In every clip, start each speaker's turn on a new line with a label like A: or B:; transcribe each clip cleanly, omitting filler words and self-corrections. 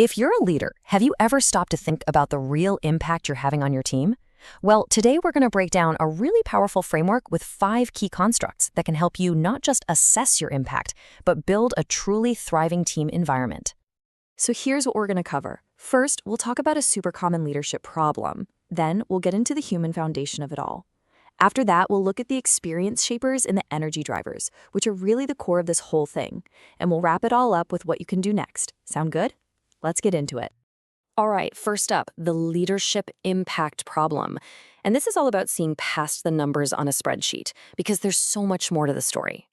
A: If you're a leader, have you ever stopped to think about the real impact you're having on your team? Well, today we're going to break down a really powerful framework with 5 key constructs that can help you not just assess your impact, but build a truly thriving team environment.
B: So here's what we're going to cover. First, we'll talk about a super common leadership problem. Then, we'll get into the human foundation of it all. After that, we'll look at the experience shapers and the energy drivers, which are really the core of this whole thing. And we'll wrap it all up with what you can do next. Sound good? Let's get into it. All right, first up, the leadership impact problem. And this is all about seeing past the numbers on a spreadsheet, because there's so much more to the story.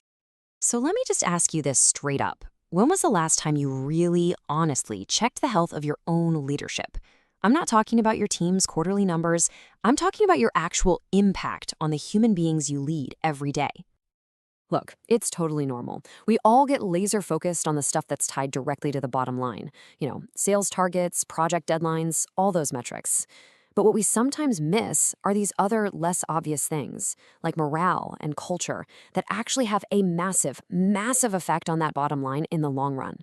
A: So let me just ask you this straight up. When was the last time you really, honestly checked the health of your own leadership? I'm not talking about your team's quarterly numbers. I'm talking about your actual impact on the human beings you lead every day.
B: Look, it's totally normal. We all get laser focused on the stuff that's tied directly to the bottom line. Sales targets, project deadlines, all those metrics. But what we sometimes miss are these other less obvious things, like morale and culture, that actually have a massive, massive effect on that bottom line in the long run.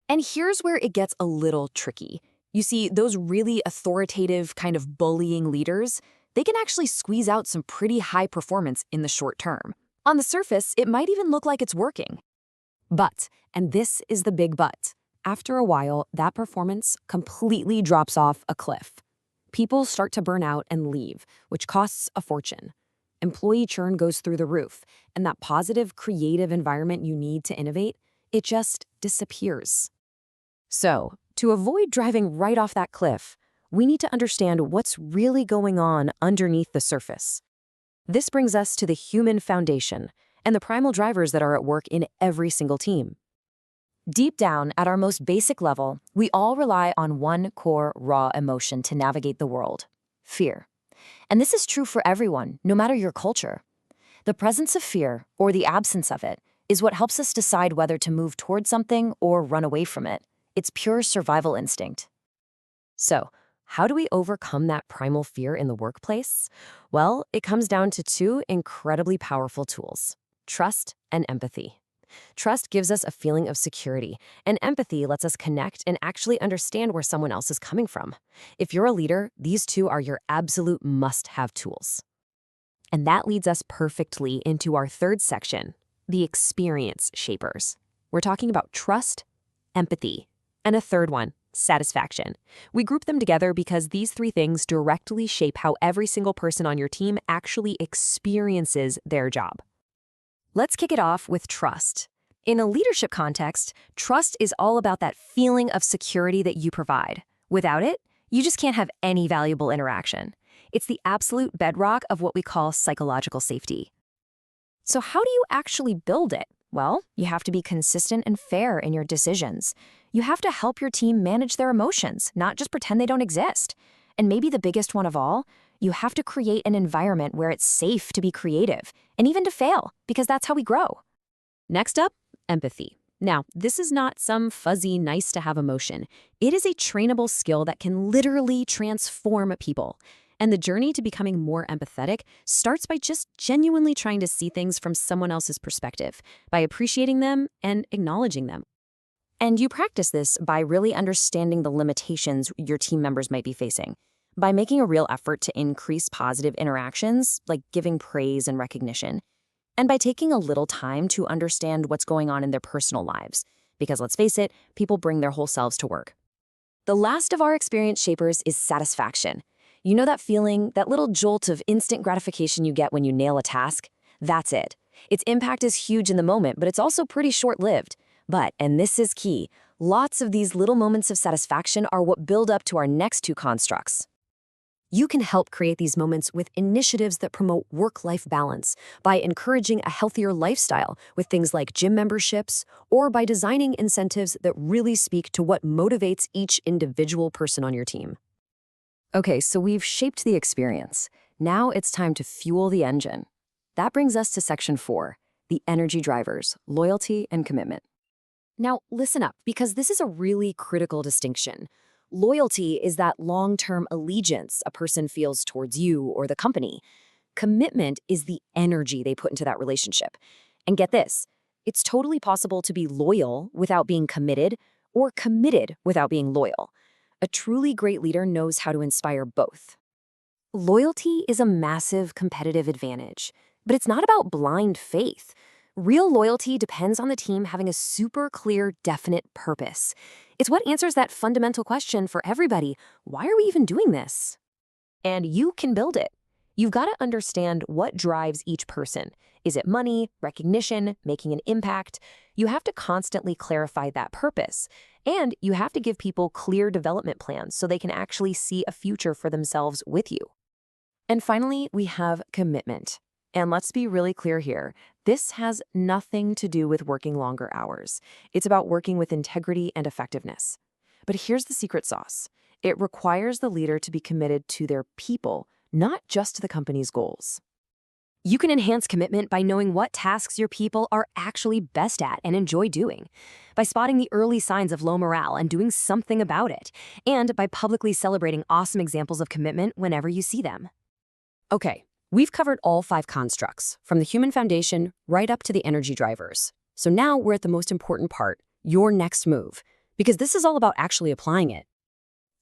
B: And here's where it gets a little tricky. You see, those really authoritative, kind of bullying leaders, they can actually squeeze out some pretty high performance in the short term. On the surface, it might even look like it's working. But, and this is the big but, after a while, that performance completely drops off a cliff. People start to burn out and leave, which costs a fortune. Employee churn goes through the roof, and that positive, creative environment you need to innovate, it just disappears. So, to avoid driving right off that cliff, we need to understand what's really going on underneath the surface. This brings us to the human foundation and the primal drivers that are at work in every single team. Deep down, at our most basic level, we all rely on one core, raw emotion to navigate the world: fear. And this is true for everyone, no matter your culture. The presence of fear, or the absence of it, is what helps us decide whether to move toward something or run away from it. It's pure survival instinct. So, how do we overcome that primal fear in the workplace? Well, it comes down to 2 incredibly powerful tools: trust and empathy. Trust gives us a feeling of security, and empathy lets us connect and actually understand where someone else is coming from. If you're a leader, these 2 are your absolute must-have tools. And that leads us perfectly into our third section, the experience shapers. We're talking about trust, empathy, and a third one, satisfaction. We group them together because these 3 things directly shape how every single person on your team actually experiences their job. Let's kick it off with trust. In a leadership context, trust is all about that feeling of security that you provide. Without it, you just can't have any valuable interaction. It's the absolute bedrock of what we call psychological safety. So how do you actually build it? Well, you have to be consistent and fair in your decisions. You have to help your team manage their emotions, not just pretend they don't exist. And maybe the biggest one of all, you have to create an environment where it's safe to be creative, and even to fail, because that's how we grow. Next up, empathy. Now, this is not some fuzzy, nice-to-have emotion. It is a trainable skill that can literally transform people. And the journey to becoming more empathetic starts by just genuinely trying to see things from someone else's perspective, by appreciating them and acknowledging them. And you practice this by really understanding the limitations your team members might be facing, by making a real effort to increase positive interactions, like giving praise and recognition, and by taking a little time to understand what's going on in their personal lives. Because let's face it, people bring their whole selves to work. The last of our experience shapers is satisfaction. You know that feeling, that little jolt of instant gratification you get when you nail a task? That's it. Its impact is huge in the moment, but it's also pretty short-lived. But, and this is key, lots of these little moments of satisfaction are what build up to our next 2 constructs. You can help create these moments with initiatives that promote work-life balance, by encouraging a healthier lifestyle with things like gym memberships, or by designing incentives that really speak to what motivates each individual person on your team. Okay, so we've shaped the experience. Now it's time to fuel the engine. That brings us to section 4, the energy drivers, loyalty and commitment. Now, listen up, because this is a really critical distinction. Loyalty is that long-term allegiance a person feels towards you or the company. Commitment is the energy they put into that relationship. And get this, it's totally possible to be loyal without being committed, or committed without being loyal. A truly great leader knows how to inspire both. Loyalty is a massive competitive advantage, but it's not about blind faith. Real loyalty depends on the team having a super clear, definite purpose. It's what answers that fundamental question for everybody: why are we even doing this? And you can build it. You've got to understand what drives each person. Is it money, recognition, making an impact? You have to constantly clarify that purpose. And you have to give people clear development plans so they can actually see a future for themselves with you. And finally, we have commitment. And let's be really clear here. This has nothing to do with working longer hours. It's about working with integrity and effectiveness. But here's the secret sauce. It requires the leader to be committed to their people, not just to the company's goals. You can enhance commitment by knowing what tasks your people are actually best at and enjoy doing, by spotting the early signs of low morale and doing something about it, and by publicly celebrating awesome examples of commitment whenever you see them. Okay, we've covered all 5 constructs, from the human foundation right up to the energy drivers. So now we're at the most important part, your next move, because this is all about actually applying it.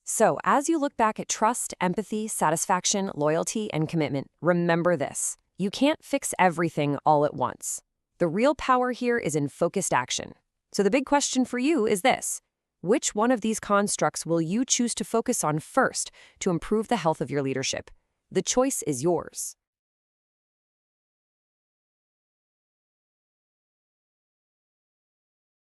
B: So as you look back at trust, empathy, satisfaction, loyalty, and commitment, remember this: you can't fix everything all at once. The real power here is in focused action. So the big question for you is this: which one of these constructs will you choose to focus on first to improve the health of your leadership? The choice is yours.